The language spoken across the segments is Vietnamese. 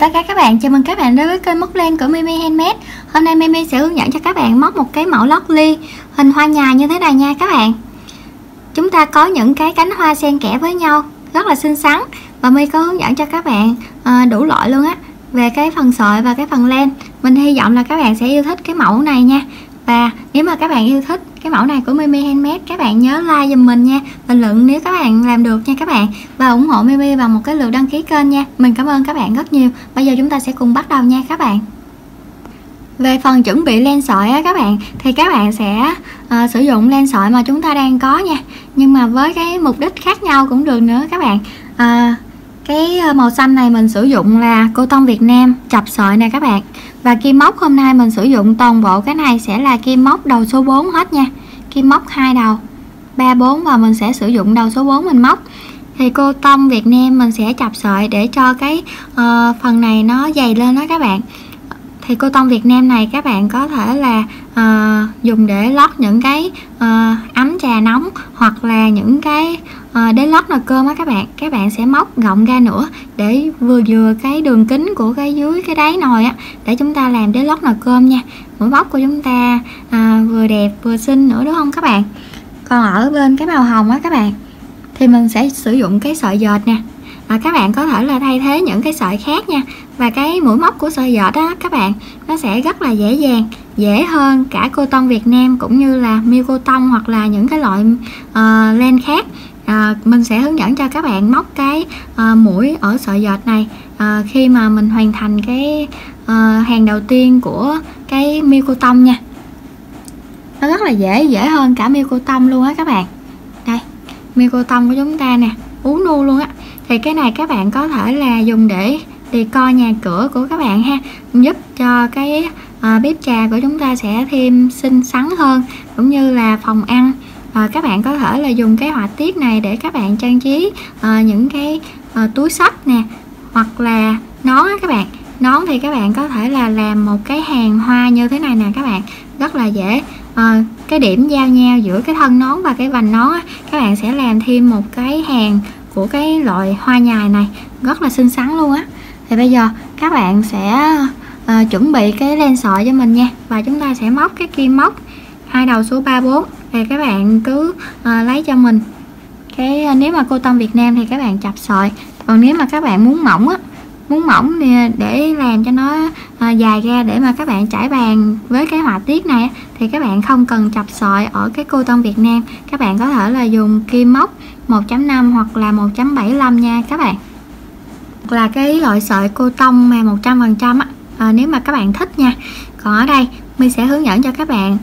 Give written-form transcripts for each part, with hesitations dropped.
tất cả các bạn, chào mừng các bạn đến với kênh móc len của Mimi Handmade. Hôm nay Mimi sẽ hướng dẫn cho các bạn móc một cái mẫu lót ly hình hoa nhài như thế này nha các bạn. Chúng ta có những cái cánh hoa xen kẽ với nhau rất là xinh xắn, và Mimi có hướng dẫn cho các bạn đủ loại luôn á, về cái phần sợi và cái phần len. Mình hy vọng là các bạn sẽ yêu thích cái mẫu này nha. Và nếu mà các bạn yêu thích cái mẫu này của Mimi Handmade, các bạn nhớ like giùm mình nha, bình luận nếu các bạn làm được nha các bạn, và ủng hộ Mimi bằng một cái lượt đăng ký kênh nha. Mình cảm ơn các bạn rất nhiều. Bây giờ chúng ta sẽ cùng bắt đầu nha các bạn. Về phần chuẩn bị len sợi á các bạn, thì các bạn sẽ sử dụng len sợi mà chúng ta đang có nha, nhưng mà với cái mục đích khác nhau cũng được nữa các bạn. Cái màu xanh này mình sử dụng là cô tông Việt Nam chập sợi nè các bạn. Và kim móc hôm nay mình sử dụng toàn bộ cái này sẽ là kim móc đầu số 4 hết nha. Kim móc 2 đầu 3, 4 và mình sẽ sử dụng đầu số 4 mình móc. Thì cô tông Việt Nam mình sẽ chập sợi để cho cái phần này nó dày lên đó các bạn. Thì cô tông Việt Nam này các bạn có thể là dùng để lót những cái ấm trà nóng, hoặc là những cái để lót nồi cơm á các bạn. Các bạn sẽ móc rộng ra nữa để vừa cái đường kính của cái dưới cái đáy nồi á, để chúng ta làm để lót nồi cơm nha. Mũi móc của chúng ta vừa đẹp vừa xinh nữa đúng không các bạn. Còn ở bên cái màu hồng á các bạn, thì mình sẽ sử dụng cái sợi dệt nè. Các bạn có thể là thay thế những cái sợi khác nha. Và cái mũi móc của sợi dệt đó các bạn, nó sẽ rất là dễ dàng, dễ hơn cả cô tông Việt Nam cũng như là miêu cô tông hoặc là những cái loại len khác. Mình sẽ hướng dẫn cho các bạn móc cái mũi ở sợi dệt này khi mà mình hoàn thành cái hàng đầu tiên của cái miêu cô tông nha. Nó rất là dễ hơn cả miêu cô tông luôn á các bạn. Đây, miêu cô tông của chúng ta nè, ú nu luôn á. Thì cái này các bạn có thể là dùng để decor nhà cửa của các bạn ha, giúp cho cái bếp trà của chúng ta sẽ thêm xinh xắn hơn, cũng như là phòng ăn. Các bạn có thể là dùng cái họa tiết này để các bạn trang trí những cái túi xách nè, hoặc là nón á các bạn. Nón thì các bạn có thể là làm một cái hàng hoa như thế này nè các bạn, rất là dễ. Cái điểm giao nhau giữa cái thân nón và cái vành nón á, các bạn sẽ làm thêm một cái hàng của cái loại hoa nhài này, rất là xinh xắn luôn á. Thì bây giờ các bạn sẽ chuẩn bị cái len sợi cho mình nha, và chúng ta sẽ móc cái kim móc 2 đầu số 3, 4. Thì các bạn cứ lấy cho mình cái, nếu mà cô tông Việt Nam thì các bạn chập sợi, còn nếu mà các bạn muốn mỏng á, để làm cho nó dài ra để mà các bạn trải bàn với cái họa tiết này, thì các bạn không cần chập sợi ở cái cô tông Việt Nam. Các bạn có thể là dùng kim móc 1.5 hoặc là 1.75 nha các bạn, hoặc là cái loại sợi cô tông mà 100% á, nếu mà các bạn thích nha. Còn ở đây mình sẽ hướng dẫn cho các bạn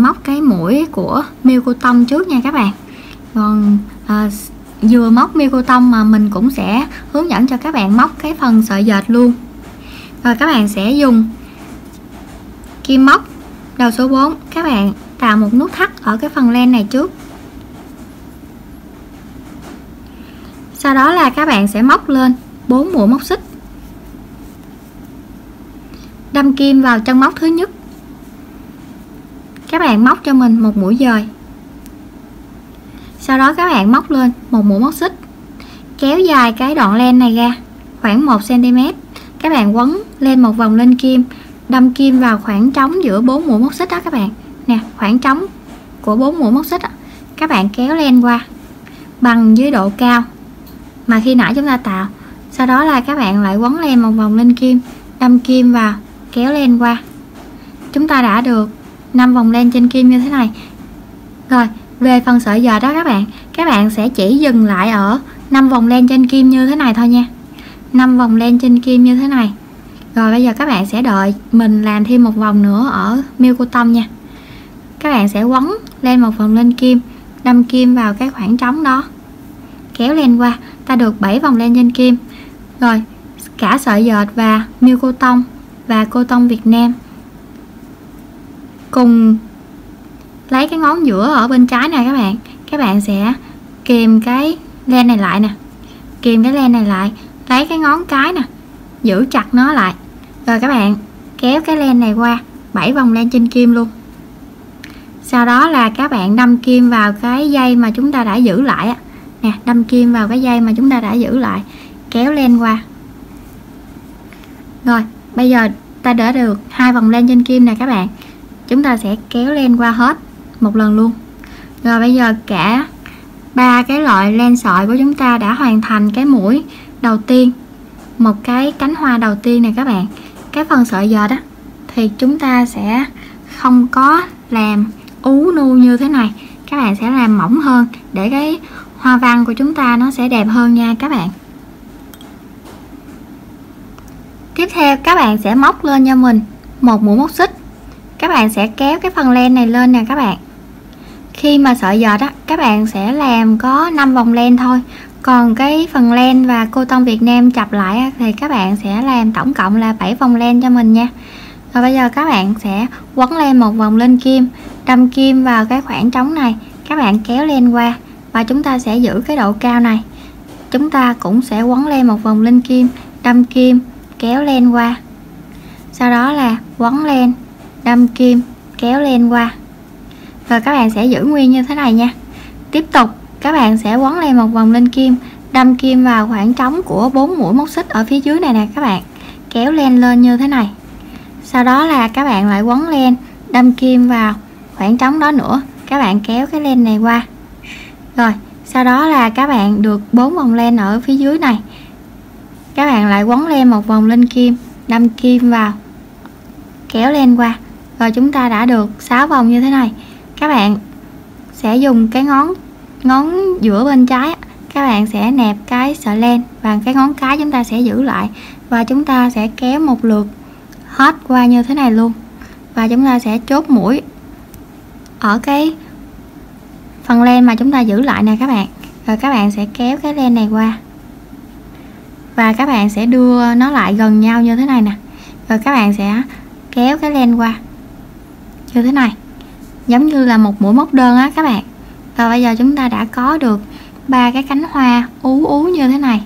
móc cái mũi của miêu cô tông trước nha các bạn. Còn vừa móc miêu cô tông mà mình cũng sẽ hướng dẫn cho các bạn móc cái phần sợi dệt luôn. Rồi các bạn sẽ dùng kim móc đầu số 4, các bạn tạo một nút thắt ở cái phần len này trước. Sau đó là các bạn sẽ móc lên 4 mũi móc xích, đâm kim vào chân móc thứ nhất. Các bạn móc cho mình một mũi dời. Sau đó các bạn móc lên một mũi móc xích, kéo dài cái đoạn len này ra khoảng 1 cm. Các bạn quấn lên một vòng lên kim, đâm kim vào khoảng trống giữa 4 mũi móc xích đó các bạn nè, khoảng trống của 4 mũi móc xích đó. Các bạn kéo len qua bằng với độ cao mà khi nãy chúng ta tạo. Sau đó là các bạn lại quấn len một vòng lên kim, đâm kim vào, kéo len qua. Chúng ta đã được 5 vòng len trên kim như thế này. Rồi về phần sợi dệt đó các bạn sẽ chỉ dừng lại ở 5 vòng len trên kim như thế này thôi nha, 5 vòng len trên kim như thế này. Rồi bây giờ các bạn sẽ đợi mình làm thêm một vòng nữa ở miêu cô tông nha. Các bạn sẽ quấn lên một vòng lên kim, đâm kim vào cái khoảng trống đó, kéo len qua. Ta được 7 vòng len trên kim. Rồi cả sợi dệt và miêu cô tông và cô tông Việt Nam cùng lấy cái ngón giữa ở bên trái này các bạn sẽ kìm cái len này lại nè, kìm cái len này lại, lấy cái ngón cái nè, giữ chặt nó lại. Rồi các bạn kéo cái len này qua 7 vòng len trên kim luôn. Sau đó là các bạn đâm kim vào cái dây mà chúng ta đã giữ lại nè, đâm kim vào cái dây mà chúng ta đã giữ lại, kéo len qua Rồi bây giờ ta đã được 2 vòng len trên kim nè các bạn, chúng ta sẽ kéo len qua hết một lần luôn. Rồi bây giờ cả 3 cái loại len sợi của chúng ta đã hoàn thành cái mũi đầu tiên, một cái cánh hoa đầu tiên này các bạn. Cái phần sợi dệt đó thì chúng ta sẽ không có làm ú nu như thế này, các bạn sẽ làm mỏng hơn để cái hoa văn của chúng ta nó sẽ đẹp hơn nha các bạn. Tiếp theo các bạn sẽ móc lên cho mình một mũi móc xích, các bạn sẽ kéo cái phần len này lên nè các bạn. Khi mà sợi dệt á, các bạn sẽ làm có 5 vòng len thôi, còn cái phần len và cô tông Việt Nam chập lại á, thì các bạn sẽ làm tổng cộng là 7 vòng len cho mình nha. Rồi bây giờ các bạn sẽ quấn len một vòng lên kim, đâm kim vào cái khoảng trống này, các bạn kéo len qua và chúng ta sẽ giữ cái độ cao này. Chúng ta cũng sẽ quấn len một vòng lên kim, đâm kim, kéo len qua, sau đó là quấn len, đâm kim, kéo len qua. Rồi các bạn sẽ giữ nguyên như thế này nha. Tiếp tục các bạn sẽ quấn len một vòng lên kim, đâm kim vào khoảng trống của 4 mũi móc xích ở phía dưới này nè các bạn, kéo len lên như thế này. Sau đó là các bạn lại quấn len, đâm kim vào khoảng trống đó nữa, các bạn kéo cái len này qua. Rồi sau đó là các bạn được 4 vòng len ở phía dưới này, các bạn lại quấn len một vòng lên kim, đâm kim vào, kéo len qua. Rồi chúng ta đã được 6 vòng như thế này. Các bạn sẽ dùng cái ngón giữa bên trái, các bạn sẽ nẹp cái sợi len và cái ngón cái chúng ta sẽ giữ lại, và chúng ta sẽ kéo một lượt hết qua như thế này luôn, và chúng ta sẽ chốt mũi ở cái phần len mà chúng ta giữ lại nè các bạn. Rồi các bạn sẽ kéo cái len này qua và các bạn sẽ đưa nó lại gần nhau như thế này nè. Rồi các bạn sẽ kéo cái len qua như thế này, giống như là một mũi móc đơn á các bạn. Rồi bây giờ chúng ta đã có được 3 cái cánh hoa ú như thế này.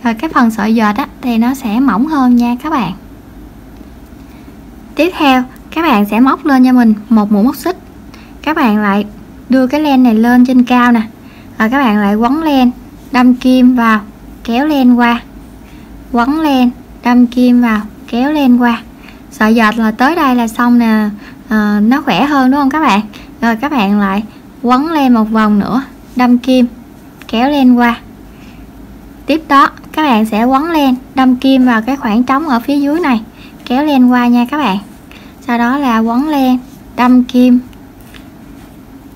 Rồi cái phần sợi dệt á, thì nó sẽ mỏng hơn nha các bạn. Tiếp theo các bạn sẽ móc lên cho mình một mũi móc xích, các bạn lại đưa cái len này lên trên cao nè, rồi các bạn lại quấn len, đâm kim vào, kéo len qua, quấn len, đâm kim vào, kéo len qua. Sợi dệt là tới đây là xong nè, nó khỏe hơn đúng không các bạn. Rồi các bạn lại quấn len một vòng nữa, đâm kim, kéo len qua. Tiếp đó các bạn sẽ quấn len, đâm kim vào cái khoảng trống ở phía dưới này, kéo len qua nha các bạn. Sau đó là quấn len, đâm kim,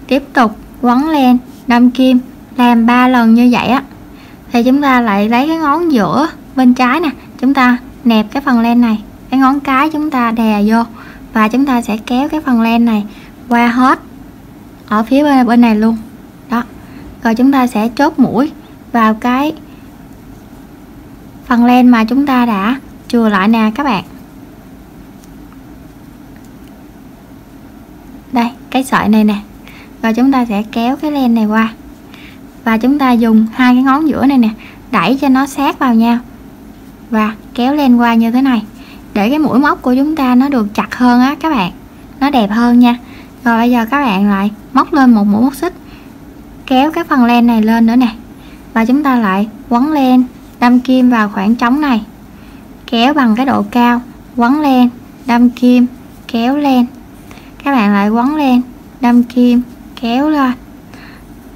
tiếp tục quấn len, đâm kim, làm 3 lần như vậy á. Thì chúng ta lại lấy cái ngón giữa bên trái nè, chúng ta nẹp cái phần len này, cái ngón cái chúng ta đè vô, và chúng ta sẽ kéo cái phần len này qua hết ở phía bên này luôn đó. Rồi chúng ta sẽ chốt mũi vào cái phần len mà chúng ta đã chừa lại nè các bạn. Đây, cái sợi này nè. Rồi chúng ta sẽ kéo cái len này qua, và chúng ta dùng 2 cái ngón giữa này nè, đẩy cho nó sát vào nhau và kéo len qua như thế này, để cái mũi móc của chúng ta nó được chặt hơn á các bạn, nó đẹp hơn nha. Rồi bây giờ các bạn lại móc lên một mũi móc xích, kéo cái phần len này lên nữa nè, và chúng ta lại quấn len, đâm kim vào khoảng trống này, kéo bằng cái độ cao, quấn len, đâm kim, kéo len. Các bạn lại quấn len, đâm kim, kéo lên.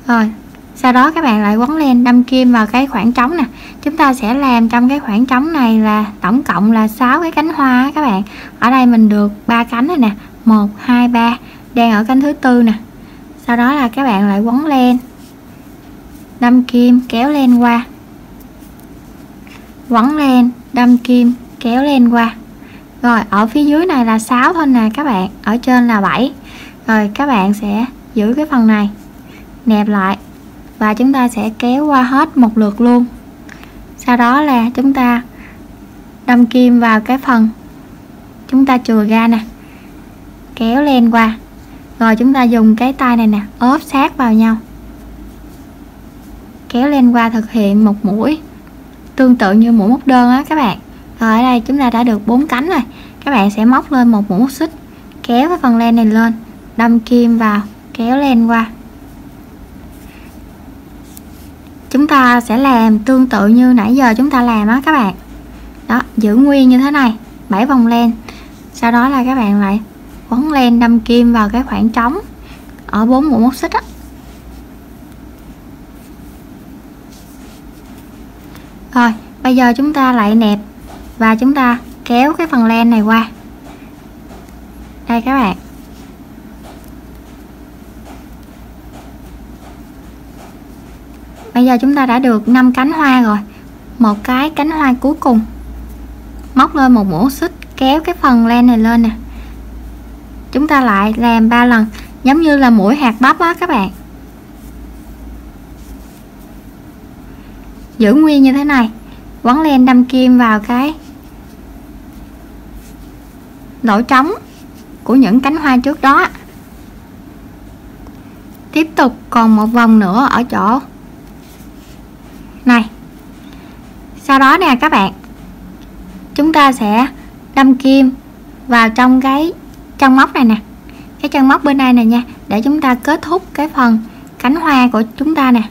Rồi sau đó các bạn lại quấn len, đâm kim vào cái khoảng trống nè. Chúng ta sẽ làm trong cái khoảng trống này là tổng cộng là 6 cái cánh hoa á các bạn. Ở đây mình được 3 cánh này nè, 1, 2, 3, đang ở cánh thứ 4 nè. Sau đó là các bạn lại quấn len, đâm kim, kéo len qua, quấn len, đâm kim, kéo len qua. Rồi ở phía dưới này là 6 thôi nè các bạn, ở trên là 7. Rồi các bạn sẽ giữ cái phần này, nẹp lại, và chúng ta sẽ kéo qua hết một lượt luôn. Sau đó là chúng ta đâm kim vào cái phần chúng ta chừa ra nè, kéo len qua. Rồi chúng ta dùng cái tay này nè, ốp sát vào nhau, kéo len qua, thực hiện một mũi tương tự như mũi móc đơn á các bạn. Rồi ở đây chúng ta đã được 4 cánh rồi. Các bạn sẽ móc lên một mũi móc xích, kéo cái phần len này lên, đâm kim vào, kéo len qua. Chúng ta sẽ làm tương tự như nãy giờ chúng ta làm á các bạn. Đó, giữ nguyên như thế này. 7 vòng len. Sau đó là các bạn lại quấn len đâm kim vào cái khoảng trống ở 4 mũi móc xích á. Rồi bây giờ chúng ta lại nẹp và chúng ta kéo cái phần len này qua đây các bạn. Bây giờ chúng ta đã được 5 cánh hoa rồi. Một cái cánh hoa cuối cùng, móc lên một mũi xích, kéo cái phần len này lên nè. Chúng ta lại làm 3 lần giống như là mũi hạt bắp á các bạn. Giữ nguyên như thế này, quấn len đâm kim vào cái lỗ trống của những cánh hoa trước đó. Tiếp tục còn một vòng nữa ở chỗ này. Sau đó nè các bạn, chúng ta sẽ đâm kim vào trong cái chân móc này nè, cái chân móc bên đây này nha, để chúng ta kết thúc cái phần cánh hoa của chúng ta nè.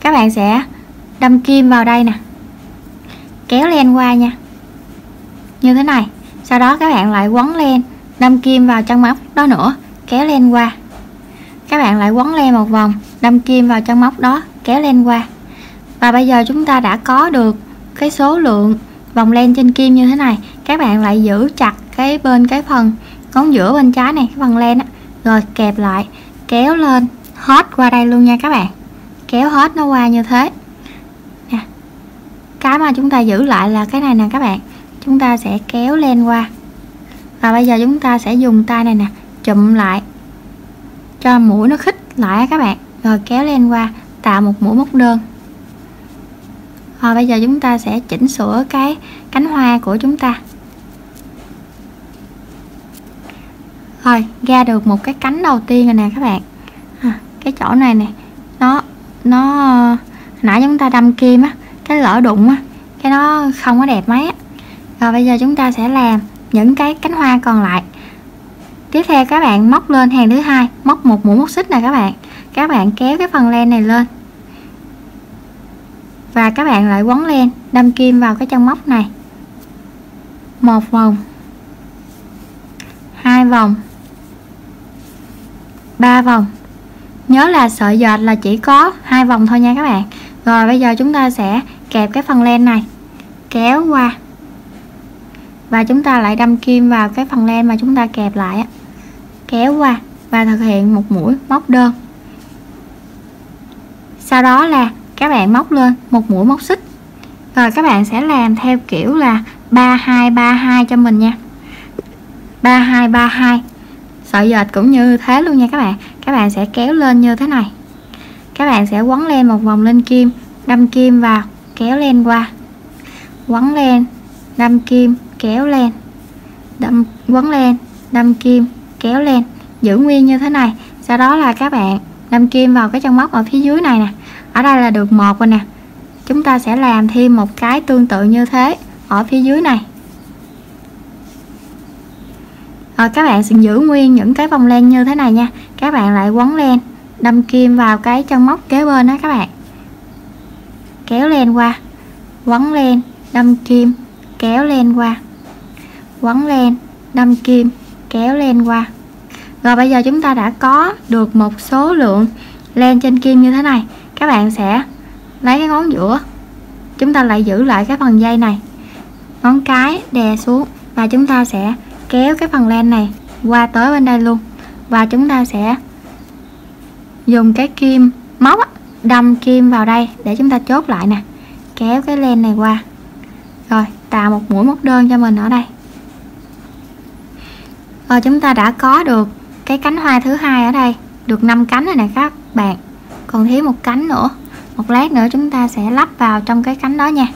Các bạn sẽ đâm kim vào đây nè, kéo len qua nha, như thế này. Sau đó các bạn lại quấn len đâm kim vào chân móc đó nữa, kéo len qua. Các bạn lại quấn len một vòng, đâm kim vào chân móc đó, kéo len qua. Và bây giờ chúng ta đã có được cái số lượng vòng len trên kim như thế này. Các bạn lại giữ chặt cái bên cái phần ngón giữa bên trái này, cái phần len á, rồi kẹp lại, kéo lên hết qua đây luôn nha các bạn. Kéo hết nó qua như thế nè. Cái mà chúng ta giữ lại là cái này nè các bạn. Chúng ta sẽ kéo len qua. Và bây giờ chúng ta sẽ dùng tay này nè, chụm lại cho mũi nó khít lại các bạn, rồi kéo len qua, tạo một mũi móc đơn. Rồi bây giờ chúng ta sẽ chỉnh sửa cái cánh hoa của chúng ta. Rồi ra được một cái cánh đầu tiên rồi nè các bạn. Cái chỗ này nè, nó nãy chúng ta đâm kim á, cái lỡ đụng á, cái nó không có đẹp mấy á. Rồi bây giờ chúng ta sẽ làm những cái cánh hoa còn lại. Tiếp theo các bạn móc lên hàng thứ hai, móc một mũi móc xích nè các bạn. Các bạn kéo cái phần len này lên và các bạn lại quấn len đâm kim vào cái chân móc này. Một vòng, 2 vòng, 3 vòng. Nhớ là sợi dệt là chỉ có 2 vòng thôi nha các bạn. Rồi bây giờ chúng ta sẽ kẹp cái phần len này, kéo qua và chúng ta lại đâm kim vào cái phần len mà chúng ta kẹp lại á, kéo qua và thực hiện một mũi móc đơn. Sau đó là các bạn móc lên một mũi móc xích. Rồi các bạn sẽ làm theo kiểu là 3232 cho mình nha. 3232. Sợi dệt cũng như thế luôn nha các bạn. Các bạn sẽ kéo lên như thế này. Các bạn sẽ quấn len một vòng lên kim, đâm kim vào, kéo len qua. Quấn len, đâm kim, kéo len. Quấn len, đâm kim, kéo len. Giữ nguyên như thế này. Sau đó là các bạn đâm kim vào cái chân móc ở phía dưới này nè. Ở đây là được một rồi nè. Chúng ta sẽ làm thêm một cái tương tự như thế ở phía dưới này. Rồi các bạn sẽ giữ nguyên những cái vòng len như thế này nha. Các bạn lại quấn len, đâm kim vào cái chân móc kế bên đó các bạn. Kéo len qua, quấn len, đâm kim, kéo len qua. Quấn len, đâm kim, kéo len qua. Rồi bây giờ chúng ta đã có được một số lượng len trên kim như thế này. Các bạn sẽ lấy cái ngón giữa, chúng ta lại giữ lại cái phần dây này, ngón cái đè xuống và chúng ta sẽ kéo cái phần len này qua tới bên đây luôn. Và chúng ta sẽ dùng cái kim móc đâm kim vào đây để chúng ta chốt lại nè. Kéo cái len này qua, rồi tạo một mũi móc đơn cho mình ở đây. Rồi chúng ta đã có được cái cánh hoa thứ hai ở đây, được 5 cánh rồi nè các bạn. Còn thiếu một cánh nữa, một lát nữa chúng ta sẽ lắp vào trong cái cánh đó nha.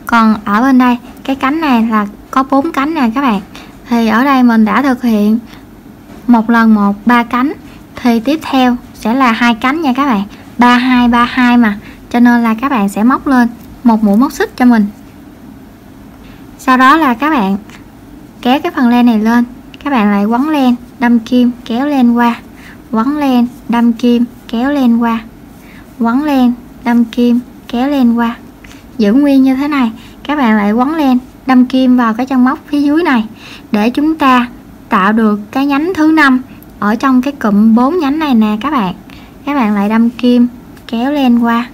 Còn ở bên đây cái cánh này là có 4 cánh nè các bạn. Thì ở đây mình đã thực hiện một lần 3 cánh, thì tiếp theo sẽ là 2 cánh nha các bạn. 3232 mà, cho nên là các bạn sẽ móc lên một mũi móc xích cho mình. Sau đó là các bạn kéo cái phần len này lên, các bạn lại quấn len, đâm kim, kéo len qua. Quấn len, đâm kim, kéo len qua. Quấn len, đâm kim, kéo len qua. Giữ nguyên như thế này. Các bạn lại quấn len, đâm kim vào cái chân móc phía dưới này để chúng ta tạo được cái nhánh thứ 5 ở trong cái cụm 4 nhánh này nè các bạn. Các bạn lại đâm kim kéo lên qua,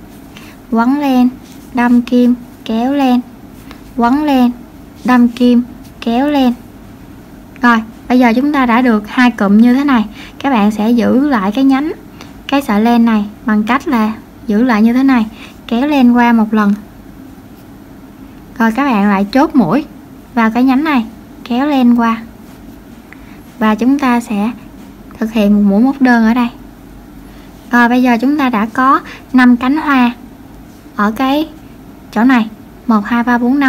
quấn lên, đâm kim kéo lên, quấn lên, đâm kim kéo lên. Rồi bây giờ chúng ta đã được 2 cụm như thế này. Các bạn sẽ giữ lại cái nhánh, cái sợi len này bằng cách là giữ lại như thế này, kéo lên qua một lần. Rồi các bạn lại chốt mũi vào cái nhánh này, kéo lên qua, và chúng ta sẽ thực hiện một mũi móc đơn ở đây. Rồi bây giờ chúng ta đã có 5 cánh hoa ở cái chỗ này, 1 2 3 4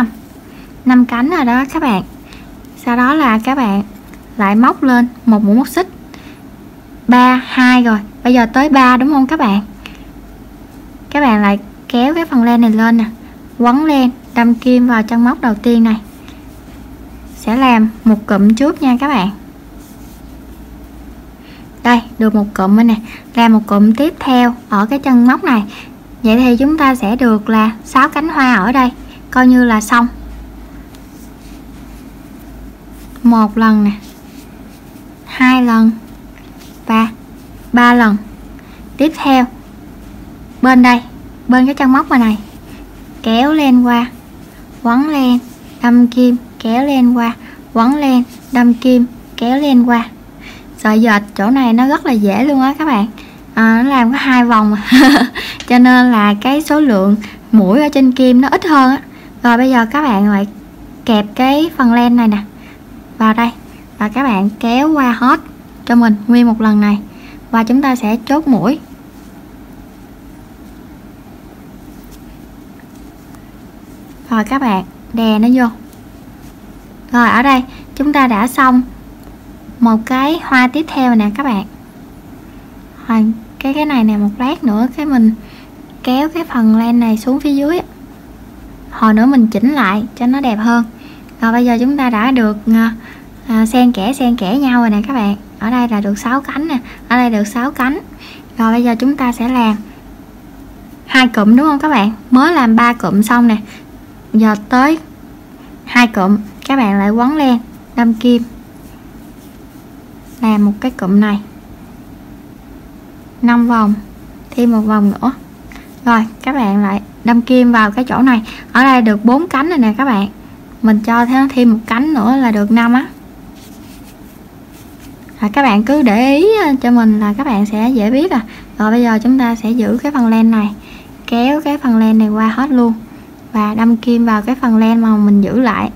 5 cánh rồi đó các bạn. Sau đó là các bạn lại móc lên một mũi móc xích 3 2 rồi. Bây giờ tới 3 đúng không các bạn? Các bạn lại kéo cái phần len này lên nè, quấn lên, đâm kim vào chân móc đầu tiên này. Sẽ làm một cụm trước nha các bạn. Đây, được một cụm bên này, làm một cụm tiếp theo ở cái chân móc này. Vậy thì chúng ta sẽ được là 6 cánh hoa ở đây, coi như là xong. Một lần nè, 2 lần, 3 lần. Tiếp theo bên đây, bên cái chân móc này kéo lên qua, quấn lên, đâm kim, kéo lên qua, quấn lên, đâm kim, kéo lên qua. Sợi dệt chỗ này nó rất là dễ luôn á các bạn. Nó làm có 2 vòng mà. Cho nên là cái số lượng mũi ở trên kim nó ít hơn á. Rồi bây giờ các bạn lại kẹp cái phần len này nè vào đây, và các bạn kéo qua hết cho mình nguyên một lần này, và chúng ta sẽ chốt mũi. Rồi các bạn đè nó vô. Rồi ở đây chúng ta đã xong một cái hoa tiếp theo nè các bạn. Rồi cái này nè, một lát nữa cái mình kéo cái phần len này xuống phía dưới, hồi nữa mình chỉnh lại cho nó đẹp hơn. Rồi bây giờ chúng ta đã được xen kẽ nhau rồi nè các bạn. Ở đây là được 6 cánh nè, ở đây được 6 cánh. Rồi bây giờ chúng ta sẽ làm 2 cụm đúng không các bạn? Mới làm 3 cụm xong nè, giờ tới 2 cụm. Các bạn lại quấn len, đâm kim, làm một cái cụm này 5 vòng, thêm một vòng nữa. Rồi các bạn lại đâm kim vào cái chỗ này. Ở đây được 4 cánh rồi nè các bạn, mình cho thêm một cánh nữa là được 5 á. Rồi các bạn cứ để ý cho mình là các bạn sẽ dễ biết à. Rồi bây giờ chúng ta sẽ giữ cái phần len này, kéo cái phần len này qua hết luôn, và đâm kim vào cái phần len mà mình giữ lại,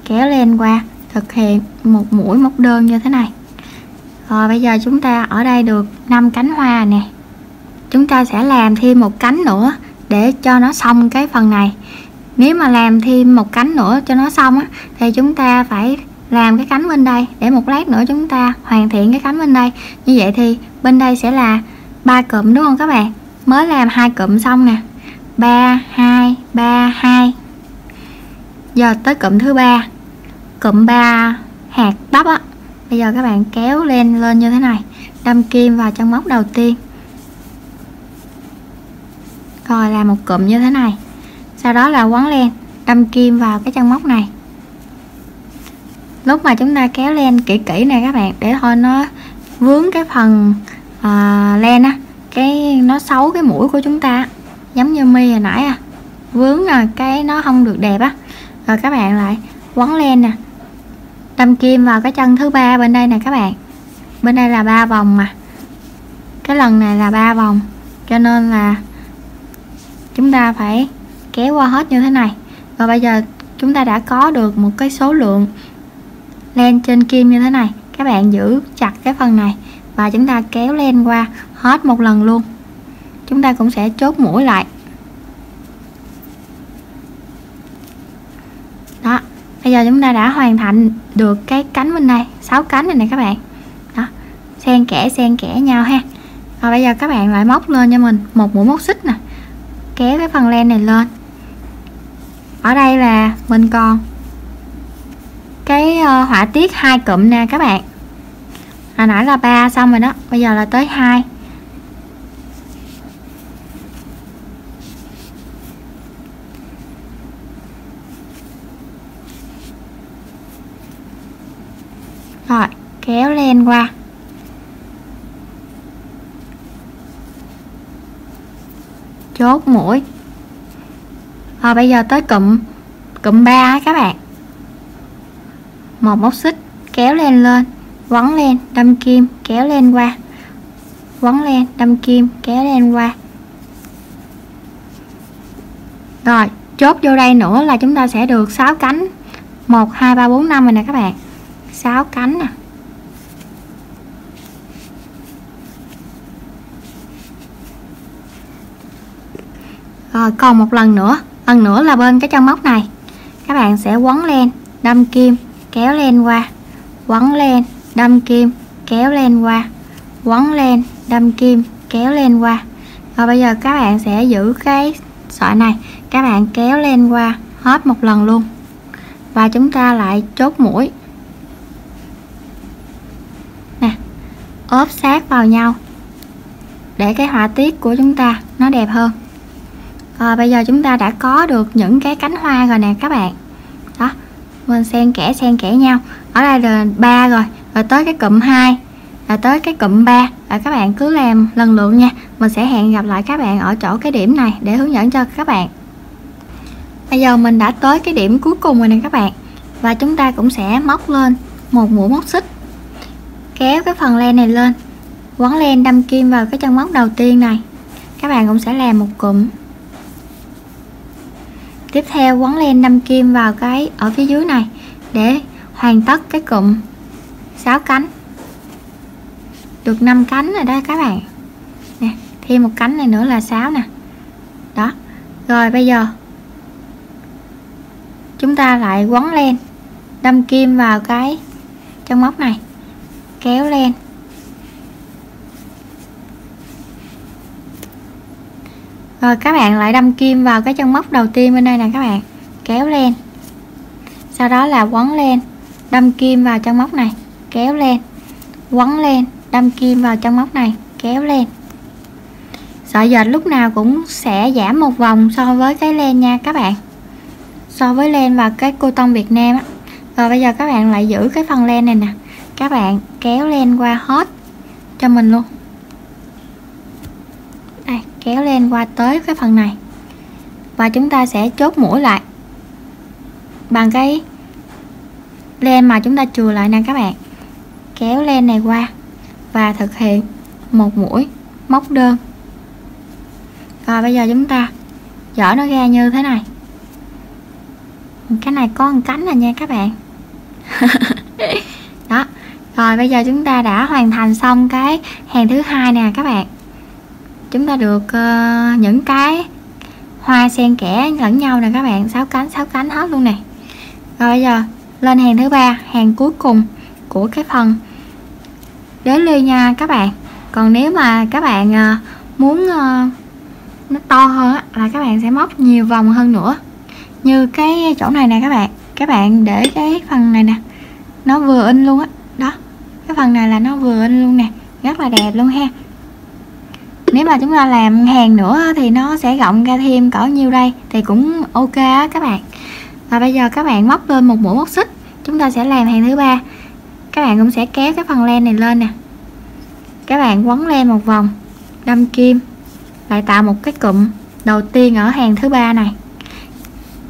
kéo lên qua, thực hiện một mũi móc đơn như thế này. Rồi bây giờ chúng ta ở đây được 5 cánh hoa nè. Chúng ta sẽ làm thêm một cánh nữa để cho nó xong cái phần này. Nếu mà làm thêm một cánh nữa cho nó xong á, thì chúng ta phải làm cái cánh bên đây để một lát nữa chúng ta hoàn thiện cái cánh bên đây. Như vậy thì bên đây sẽ là 3 cụm đúng không các bạn? Mới làm 2 cụm xong nè, 3 2 3 2. Giờ tới cụm thứ 3, cụm 3 hạt bắp á. Bây giờ các bạn kéo lên như thế này, đâm kim vào chân móc đầu tiên, rồi làm một cụm như thế này. Sau đó là quấn len, đâm kim vào cái chân móc này. Lúc mà chúng ta kéo len kỹ này các bạn, để thôi nó vướng cái phần len á, cái nó xấu cái mũi của chúng ta, giống như mi hồi nãy vướng cái nó không được đẹp á. Rồi các bạn lại quấn len nè, đâm kim vào cái chân thứ 3 bên đây nè các bạn. Bên đây là 3 vòng mà, cái lần này là 3 vòng, cho nên là chúng ta phải kéo qua hết như thế này. Và bây giờ chúng ta đã có được một cái số lượng len trên kim như thế này. Các bạn giữ chặt cái phần này và chúng ta kéo len qua hết một lần luôn. Chúng ta cũng sẽ chốt mũi lại. Đó, bây giờ chúng ta đã hoàn thành được cái cánh bên đây, 6 cánh này nè các bạn. Đó, xen kẽ nhau ha. Rồi bây giờ các bạn lại móc lên cho mình một mũi móc xích nè, kéo cái phần len này lên. Ở đây là mình còn cái họa tiết 2 cụm nè các bạn. Hồi nãy là 3 xong rồi đó, bây giờ là tới 2. Rồi kéo len qua, chốt mũi. Rồi bây giờ tới cụm 3 các bạn. Một móc xích, kéo len lên, quấn len, đâm kim, kéo len qua, quấn len, đâm kim, kéo len qua. Rồi chốt vô đây nữa là chúng ta sẽ được 6 cánh. 1 2 3 4 5 rồi nè các bạn. 6 cánh nè. Rồi còn một lần nữa là bên cái chân móc này các bạn sẽ quấn len, đâm kim, kéo len qua, quấn len, đâm kim, kéo len qua, quấn len, đâm kim, kéo len qua. Rồi bây giờ các bạn sẽ giữ cái sợi này, các bạn kéo len qua hết một lần luôn và chúng ta lại chốt mũi nè, ốp sát vào nhau để cái họa tiết của chúng ta nó đẹp hơn. Rồi bây giờ chúng ta đã có được những cái cánh hoa rồi nè các bạn. Đó, mình xen kẽ nhau. Ở đây là 3 rồi, rồi tới cái cụm 2, rồi tới cái cụm 3. Rồi các bạn cứ làm lần lượt nha. Mình sẽ hẹn gặp lại các bạn ở chỗ cái điểm này để hướng dẫn cho các bạn. Bây giờ mình đã tới cái điểm cuối cùng rồi nè các bạn. Và chúng ta cũng sẽ móc lên một mũi móc xích, kéo cái phần len này lên, quấn len, đâm kim vào cái chân móc đầu tiên này. Các bạn cũng sẽ làm một cụm. Tiếp theo quấn len, đâm kim vào cái ở phía dưới này để hoàn tất cái cụm 6 cánh. Được 5 cánh rồi đó các bạn nè, thêm một cánh này nữa là 6 nè. Đó, rồi bây giờ chúng ta lại quấn len, đâm kim vào cái chân móc này, kéo len, rồi các bạn lại đâm kim vào cái chân móc đầu tiên bên đây nè các bạn, kéo len, sau đó là quấn len, đâm kim vào chân móc này, kéo len, quấn len, đâm kim vào chân móc này, kéo len. Sợi dệt lúc nào cũng sẽ giảm một vòng so với cái len nha các bạn, so với len và cái cô tông Việt Nam á. Rồi bây giờ các bạn lại giữ cái phần len này nè, các bạn kéo len qua hết cho mình luôn. Đây, kéo len qua tới cái phần này và chúng ta sẽ chốt mũi lại bằng cái len mà chúng ta chừa lại nè các bạn. Kéo len này qua và thực hiện một mũi móc đơn. Rồi bây giờ chúng ta dỡ nó ra như thế này. Cái này có một cánh rồi nha các bạn. Đó, rồi bây giờ chúng ta đã hoàn thành xong cái hàng thứ hai nè các bạn. Chúng ta được những cái hoa xen kẽ lẫn nhau nè các bạn, 6 cánh hết luôn nè. Rồi bây giờ lên hàng thứ ba, hàng cuối cùng của cái phần đế ly nha các bạn. Còn nếu mà các bạn muốn nó to hơn là các bạn sẽ móc nhiều vòng hơn nữa. Như cái chỗ này nè các bạn để cái phần này nè nó vừa in luôn á. Đó, cái phần này là nó vừa in luôn nè, rất là đẹp luôn ha. Nếu mà chúng ta làm hàng nữa thì nó sẽ rộng ra thêm cỡ nhiêu đây thì cũng ok á các bạn. Và bây giờ các bạn móc lên một mũi móc xích, chúng ta sẽ làm hàng thứ ba. Các bạn cũng sẽ kéo cái phần len này lên nè, các bạn quấn len một vòng, đâm kim, lại tạo một cái cụm đầu tiên ở hàng thứ ba này.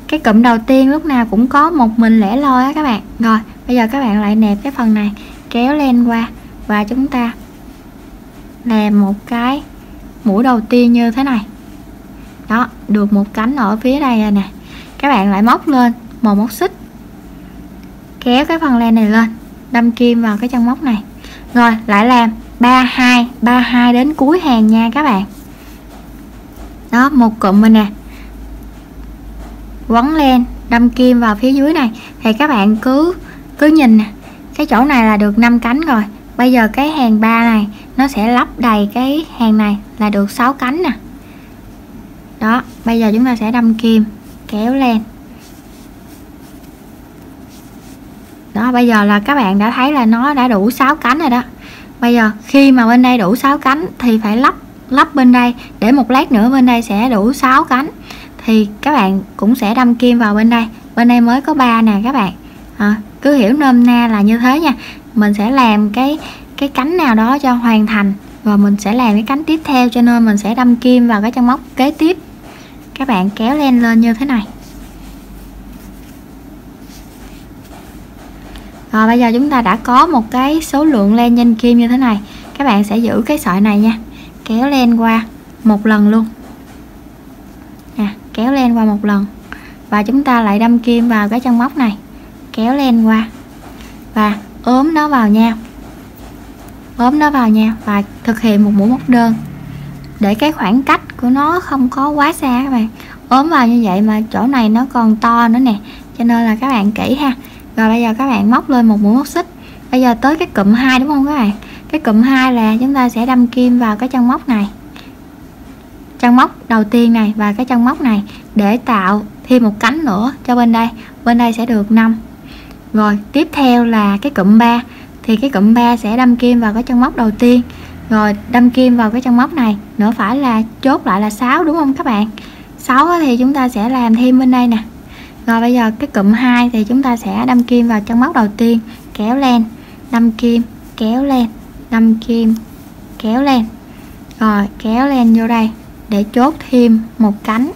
Cái cụm đầu tiên lúc nào cũng có một mình lẻ loi á các bạn. Rồi bây giờ các bạn lại nẹp cái phần này, kéo len qua và chúng ta làm một cái mũi đầu tiên như thế này. Đó, được một cánh ở phía đây rồi nè. Các bạn lại móc lên một móc xích, kéo cái phần len này lên, đâm kim vào cái chân móc này. Rồi lại làm 32 đến cuối hàng nha các bạn. Đó, một cụm mình nè, quấn len, đâm kim vào phía dưới này. Thì các bạn cứ nhìn nè, cái chỗ này là được 5 cánh rồi. Bây giờ cái hàng 3 này nó sẽ lắp đầy cái hàng này là được 6 cánh nè. Đó, bây giờ chúng ta sẽ đâm kim, kéo len. Đó, bây giờ là các bạn đã thấy là nó đã đủ 6 cánh rồi đó. Bây giờ khi mà bên đây đủ 6 cánh thì phải lắp bên đây, để một lát nữa bên đây sẽ đủ 6 cánh thì các bạn cũng sẽ đâm kim vào bên đây mới có 3 nè các bạn. Cứ hiểu nôm na là như thế nha. mình sẽ làm cái cánh nào đó cho hoàn thành, rồi mình sẽ làm cái cánh tiếp theo, cho nên mình sẽ đâm kim vào cái chân móc kế tiếp. Các bạn kéo len lên như thế này. Rồi bây giờ chúng ta đã có một cái số lượng len nhanh kim như thế này. Các bạn sẽ giữ cái sợi này nha, kéo len qua một lần luôn nè, kéo len qua một lần, và chúng ta lại đâm kim vào cái chân móc này, kéo len qua và ốm nó vào nhau, ốm nó vào nhau và thực hiện một mũi móc đơn để cái khoảng cách của nó không có quá xa. Các bạn ốm vào như vậy mà chỗ này nó còn to nữa nè, cho nên là các bạn kỹ ha. Rồi bây giờ các bạn móc lên một mũi móc xích. Bây giờ tới cái cụm 2 đúng không các bạn? Cái cụm 2 là chúng ta sẽ đâm kim vào cái chân móc này, chân móc đầu tiên này và cái chân móc này, để tạo thêm một cánh nữa cho bên đây. Bên đây sẽ được 5. Rồi tiếp theo là cái cụm 3, thì cái cụm 3 sẽ đâm kim vào cái chân móc đầu tiên, rồi đâm kim vào cái chân móc này nữa, phải là chốt lại là 6 đúng không các bạn? 6 thì chúng ta sẽ làm thêm bên đây nè. Rồi bây giờ cái cụm 2 thì chúng ta sẽ đâm kim vào chân móc đầu tiên, kéo len, đâm kim, kéo len, đâm kim, kéo len, rồi kéo len vô đây để chốt thêm một cánh.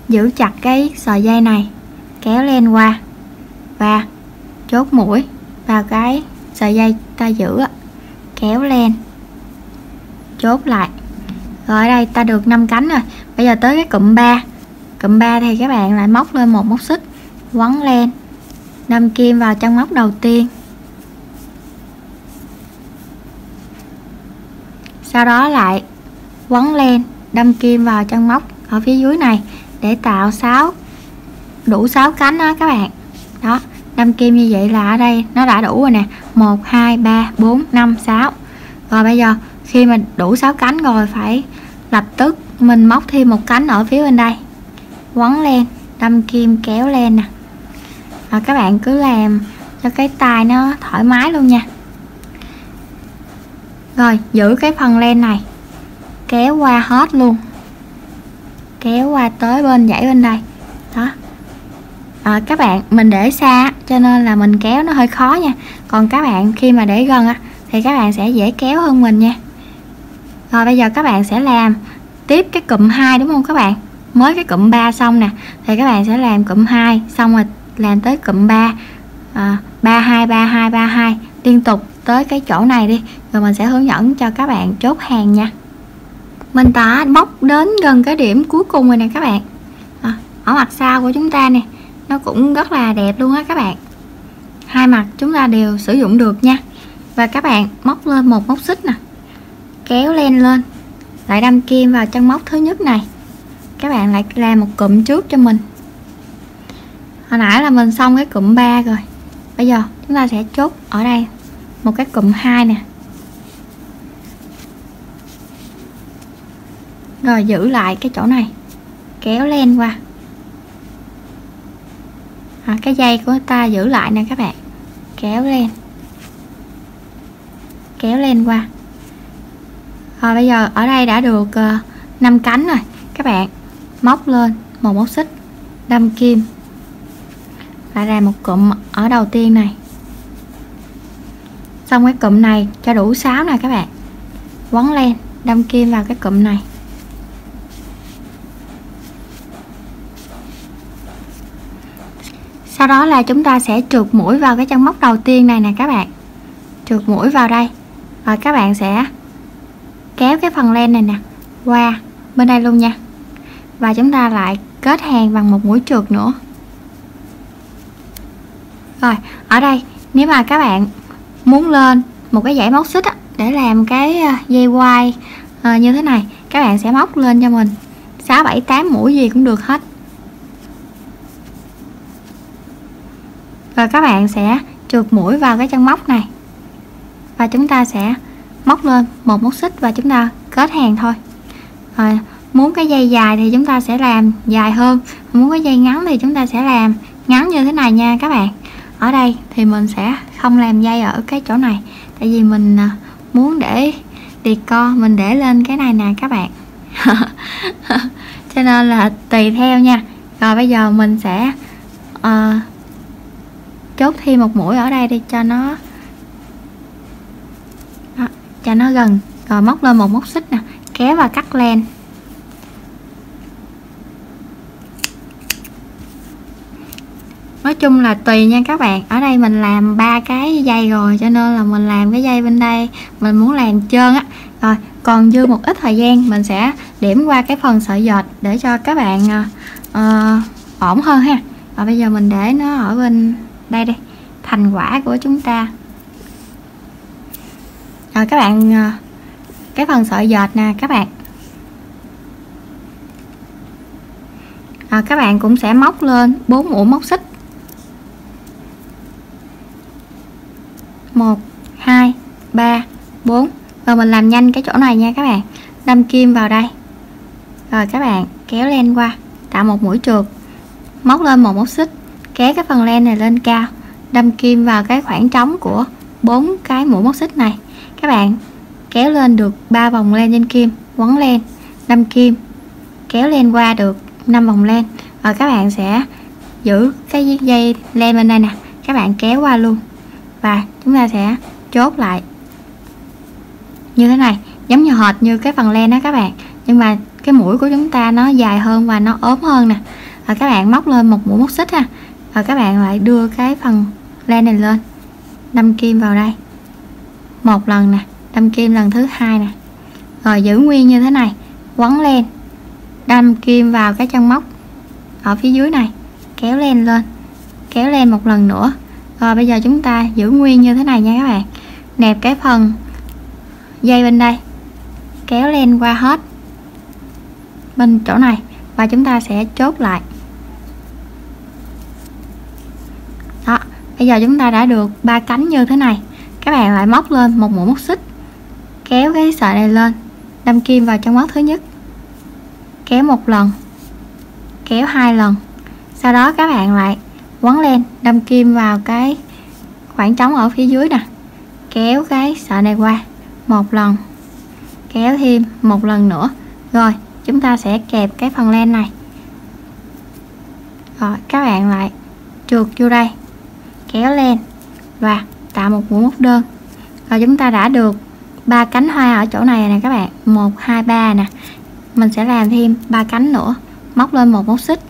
Giữ chặt cái sợi dây này, kéo len qua và chốt mũi vào cái sợi dây ta giữ, kéo len, chốt lại. Rồi ở đây ta được 5 cánh rồi. Bây giờ tới cái cụm 3. Cụm 3 thì các bạn lại móc lên một móc xích, quấn len, đâm kim vào chân móc đầu tiên, sau đó lại quấn len, đâm kim vào chân móc ở phía dưới này để tạo 6, đủ 6 cánh đó các bạn. Đó, đâm kim như vậy là ở đây nó đã đủ rồi nè, 1 2 3 4 5 6. Rồi bây giờ khi mà đủ 6 cánh rồi phải lập tức mình móc thêm một cánh ở phía bên đây, quấn len, đâm kim, kéo len nè. Và các bạn cứ làm cho cái tay nó thoải mái luôn nha. Rồi giữ cái phần len này, kéo qua hết luôn, kéo qua tới bên dãy bên đây đó. Các bạn mình để xa cho nên là mình kéo nó hơi khó nha, còn các bạn khi mà để gần thì các bạn sẽ dễ kéo hơn mình nha. Rồi bây giờ các bạn sẽ làm tiếp cái cụm 2 đúng không các bạn? Mới cái cụm 3 xong nè, thì các bạn sẽ làm cụm 2 xong rồi làm tới cụm 3, 3 2 3 2 3 2 liên tục tới cái chỗ này đi, rồi mình sẽ hướng dẫn cho các bạn chốt hàng nha. Mình đã móc đến gần cái điểm cuối cùng rồi nè các bạn. Ở mặt sau của chúng ta nè, nó cũng rất là đẹp luôn á các bạn. Hai mặt chúng ta đều sử dụng được nha. Và các bạn móc lên một móc xích nè, kéo len lên, lại đâm kim vào chân móc thứ nhất này. Các bạn lại làm một cụm trước cho mình. Hồi nãy là mình xong cái cụm 3 rồi. Bây giờ chúng ta sẽ chốt ở đây một cái cụm 2 nè. Rồi giữ lại cái chỗ này, kéo len qua. Cái dây của ta giữ lại nè các bạn, kéo len, kéo len qua. Rồi bây giờ ở đây đã được 5 cánh rồi. Các bạn móc lên một móc xích, đâm kim, lại làm một cụm ở đầu tiên này. Xong cái cụm này cho đủ 6 nè các bạn, quấn len, đâm kim vào cái cụm này. Sau đó là chúng ta sẽ trượt mũi vào cái chân móc đầu tiên này nè các bạn, trượt mũi vào đây. Rồi các bạn sẽ kéo cái phần len này nè qua bên đây luôn nha, và chúng ta lại kết hàng bằng một mũi trượt nữa. Rồi ở đây nếu mà các bạn muốn lên một cái dãy móc xích để làm cái dây quai như thế này, các bạn sẽ móc lên cho mình 6 7 8 mũi gì cũng được hết. Rồi các bạn sẽ trượt mũi vào cái chân móc này, và chúng ta sẽ móc lên một móc xích và chúng ta kết hàng thôi. Rồi muốn cái dây dài thì chúng ta sẽ làm dài hơn, muốn cái dây ngắn thì chúng ta sẽ làm ngắn như thế này nha các bạn. Ở đây thì mình sẽ không làm dây ở cái chỗ này, tại vì mình muốn để decor, mình để lên cái này nè các bạn. Cho nên là tùy theo nha. Rồi bây giờ mình sẽ chốt thêm một mũi ở đây đi cho nó gần, rồi móc lên một móc xích nè, kéo và cắt len. Nói chung là tùy nha các bạn, ở đây mình làm 3 cái dây rồi cho nên là mình làm cái dây bên đây mình muốn làm trơn á. Rồi còn dư một ít thời gian mình sẽ điểm qua cái phần sợi dệt để cho các bạn ổn hơn ha. Và bây giờ mình để nó ở bên đây đi, thành quả của chúng ta. Rồi các bạn, cái phần sợi dệt nè các bạn, các bạn cũng sẽ móc lên 4 mũi móc xích, 1 2 3 4. Rồi mình làm nhanh cái chỗ này nha các bạn, đâm kim vào đây, rồi các bạn kéo len qua, tạo một mũi trượt, móc lên một móc xích, kéo cái phần len này lên cao, đâm kim vào cái khoảng trống của 4 cái mũi móc xích này. Các bạn kéo lên được 3 vòng len trên kim, quấn len, đâm kim, kéo len qua được 5 vòng len. Rồi các bạn sẽ giữ cái dây len bên đây nè, các bạn kéo qua luôn và chúng ta sẽ chốt lại như thế này, giống như hệt như cái phần len đó các bạn, nhưng mà cái mũi của chúng ta nó dài hơn và nó ốm hơn nè. Rồi các bạn móc lên một mũi móc xích ha, rồi các bạn lại đưa cái phần len này lên, đâm kim vào đây một lần nè, đâm kim lần thứ hai nè, rồi giữ nguyên như thế này, quấn len, đâm kim vào cái chân móc ở phía dưới này, kéo len lên, kéo len một lần nữa. Rồi bây giờ chúng ta giữ nguyên như thế này nha các bạn, nẹp cái phần dây bên đây, kéo len qua hết bên chỗ này và chúng ta sẽ chốt lại. Đó, bây giờ chúng ta đã được 3 cánh như thế này. Các bạn lại móc lên một mũi móc xích, kéo cái sợi này lên, đâm kim vào trong móc thứ nhất, kéo một lần, kéo 2 lần, sau đó các bạn lại quấn len, đâm kim vào cái khoảng trống ở phía dưới nè, kéo cái sợi này qua một lần, kéo thêm một lần nữa, rồi chúng ta sẽ kẹp cái phần len này, rồi các bạn lại trượt vô đây, kéo len và tạo một mũi móc đơn. Rồi chúng ta đã được 3 cánh hoa ở chỗ này nè các bạn, 1 2 3 nè. Mình sẽ làm thêm 3 cánh nữa, móc lên một móc xích,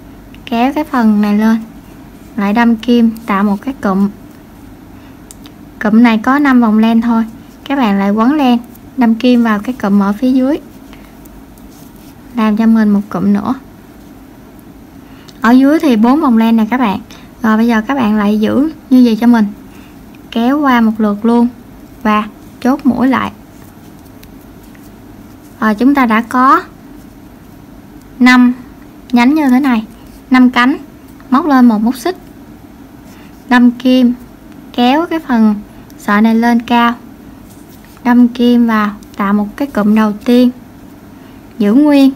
kéo cái phần này lên, lại đâm kim tạo một cái cụm. Cụm này có 5 vòng len thôi, các bạn lại quấn len, đâm kim vào cái cụm ở phía dưới, làm cho mình một cụm nữa. Ở dưới thì 4 vòng len nè các bạn. Rồi bây giờ các bạn lại giữ như vậy cho mình, kéo qua một lượt luôn và chốt mũi lại. Rồi chúng ta đã có 5 nhánh như thế này, 5 cánh, móc lên một móc xích, đâm kim, kéo cái phần sợi này lên cao, đâm kim vào, tạo một cái cụm đầu tiên, giữ nguyên,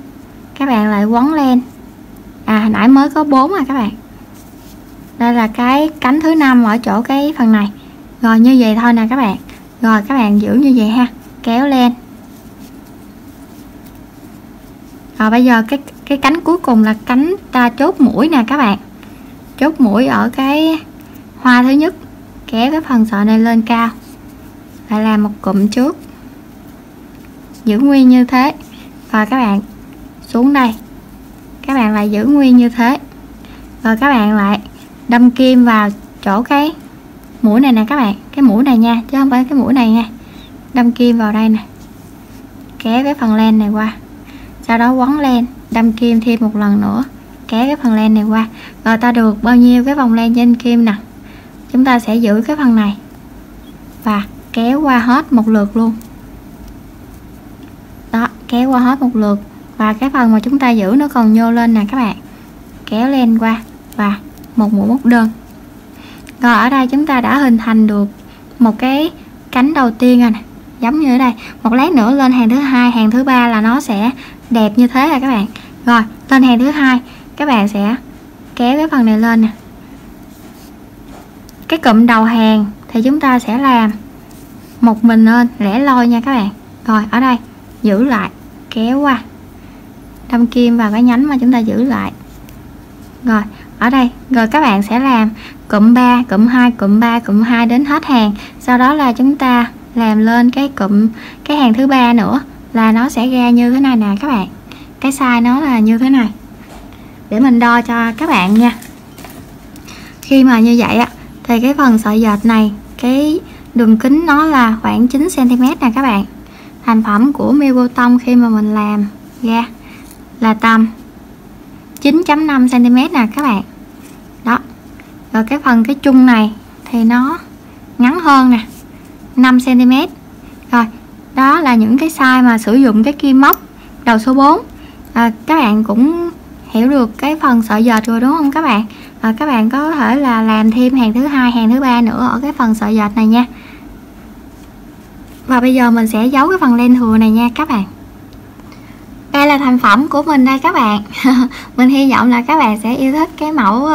các bạn lại quấn len. Nãy mới có 4 các bạn, đây là cái cánh thứ 5 ở chỗ cái phần này. Rồi như vậy thôi nè các bạn, rồi các bạn giữ như vậy ha, kéo len. Rồi bây giờ cái cánh cuối cùng là cánh ta chốt mũi nè các bạn, chốt mũi ở cái hoa thứ nhất, kéo cái phần sợi này lên cao, lại làm một cụm trước, giữ nguyên như thế. Rồi các bạn xuống đây, các bạn lại giữ nguyên như thế, rồi các bạn lại đâm kim vào chỗ cái mũi này nè các bạn, cái mũi này nha, chứ không phải cái mũi này nha, đâm kim vào đây nè, kéo cái phần len này qua, sau đó quấn len, đâm kim thêm một lần nữa, kéo cái phần len này qua. Rồi ta được bao nhiêu cái vòng len trên kim nè, chúng ta sẽ giữ cái phần này và kéo qua hết một lượt luôn. Đó, kéo qua hết một lượt và cái phần mà chúng ta giữ nó còn nhô lên nè các bạn, kéo len qua và một mũi móc đơn. Rồi ở đây chúng ta đã hình thành được một cái cánh đầu tiên rồi nè, giống như ở đây. Một lát nữa lên hàng thứ hai, hàng thứ ba là nó sẽ đẹp như thế rồi các bạn. Rồi lên hàng thứ hai, các bạn sẽ kéo cái phần này lên nè, cái cụm đầu hàng thì chúng ta sẽ làm một mình lên lẻ loi nha các bạn. Rồi ở đây giữ lại, kéo qua, đâm kim vào cái nhánh mà chúng ta giữ lại. Rồi ở đây. Rồi các bạn sẽ làm cụm 3, cụm 2, cụm 3, cụm 2 đến hết hàng. Sau đó là chúng ta làm lên cái hàng thứ 3 nữa là nó sẽ ra như thế này nè các bạn. Cái size nó là như thế này. Để mình đo cho các bạn nha. Khi mà như vậy á thì cái phần sợi dệt này, cái đường kính nó là khoảng 9 cm nè các bạn. Thành phẩm của Miu Cotton khi mà mình làm ra là tầm 9.5 cm nè các bạn. Đó. Rồi cái phần cái chung này thì nó ngắn hơn nè, 5 cm. Rồi, đó là những cái size mà sử dụng cái kim móc đầu số 4. Các bạn cũng hiểu được cái phần sợi dệt rồi đúng không các bạn? Các bạn có thể là làm thêm hàng thứ 2, hàng thứ 3 nữa ở cái phần sợi dệt này nha. Và bây giờ mình sẽ giấu cái phần len thừa này nha các bạn. Đây là thành phẩm của mình đây các bạn. Mình hy vọng là các bạn sẽ yêu thích cái mẫu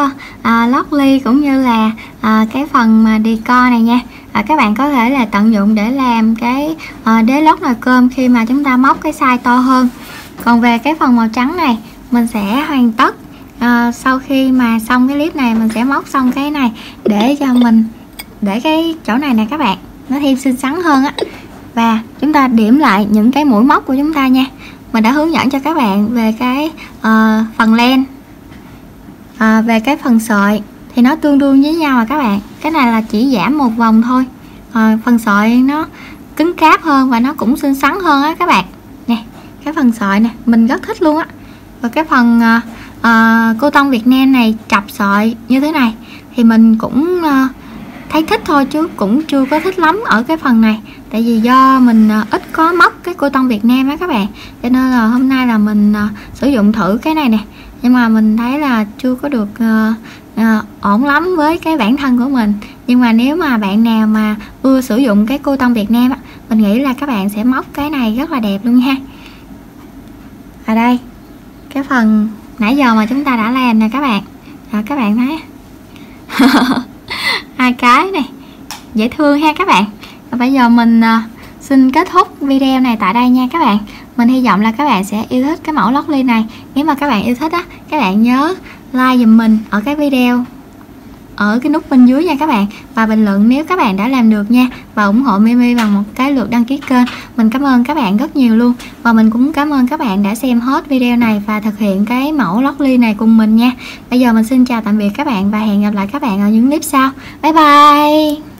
lót ly cũng như là cái phần mà decor này nha. Các bạn có thể là tận dụng để làm cái đế lót nồi cơm khi mà chúng ta móc cái size to hơn. Còn về cái phần màu trắng này mình sẽ hoàn tất sau khi mà xong cái clip này mình sẽ móc xong cái này để cho mình để cái chỗ này nè các bạn, nó thêm xinh xắn hơn á. Và chúng ta điểm lại những cái mũi móc của chúng ta nha. Mình đã hướng dẫn cho các bạn về cái phần len, về cái phần sợi thì nó tương đương với nhau mà các bạn. Cái này là chỉ giảm một vòng thôi. Phần sợi nó cứng cáp hơn và nó cũng xinh xắn hơn á các bạn. Nè, cái phần sợi nè mình rất thích luôn á. Và cái phần cotton Việt Nam này chập sợi như thế này thì mình cũng thấy thích thôi chứ cũng chưa có thích lắm ở cái phần này. Tại vì do mình ít có móc cái cotton Việt Nam á các bạn, cho nên là hôm nay là mình sử dụng thử cái này nè. Nhưng mà mình thấy là chưa có được ổn lắm với cái bản thân của mình. Nhưng mà nếu mà bạn nào mà ưa sử dụng cái cotton Việt Nam á, mình nghĩ là các bạn sẽ móc cái này rất là đẹp luôn ha. Ở đây cái phần nãy giờ mà chúng ta đã làm nè các bạn. Các bạn thấy hai cái này dễ thương ha các bạn. Và bây giờ mình xin kết thúc video này tại đây nha các bạn. Mình hy vọng là các bạn sẽ yêu thích cái mẫu lót ly này. Nếu mà các bạn yêu thích á, các bạn nhớ like giùm mình ở cái video ở cái nút bên dưới nha các bạn, và bình luận nếu các bạn đã làm được nha, và ủng hộ Mimi bằng một cái lượt đăng ký kênh. Mình cảm ơn các bạn rất nhiều luôn. Và mình cũng cảm ơn các bạn đã xem hết video này và thực hiện cái mẫu lót ly này cùng mình nha. Bây giờ mình xin chào tạm biệt các bạn và hẹn gặp lại các bạn ở những clip sau. Bye bye.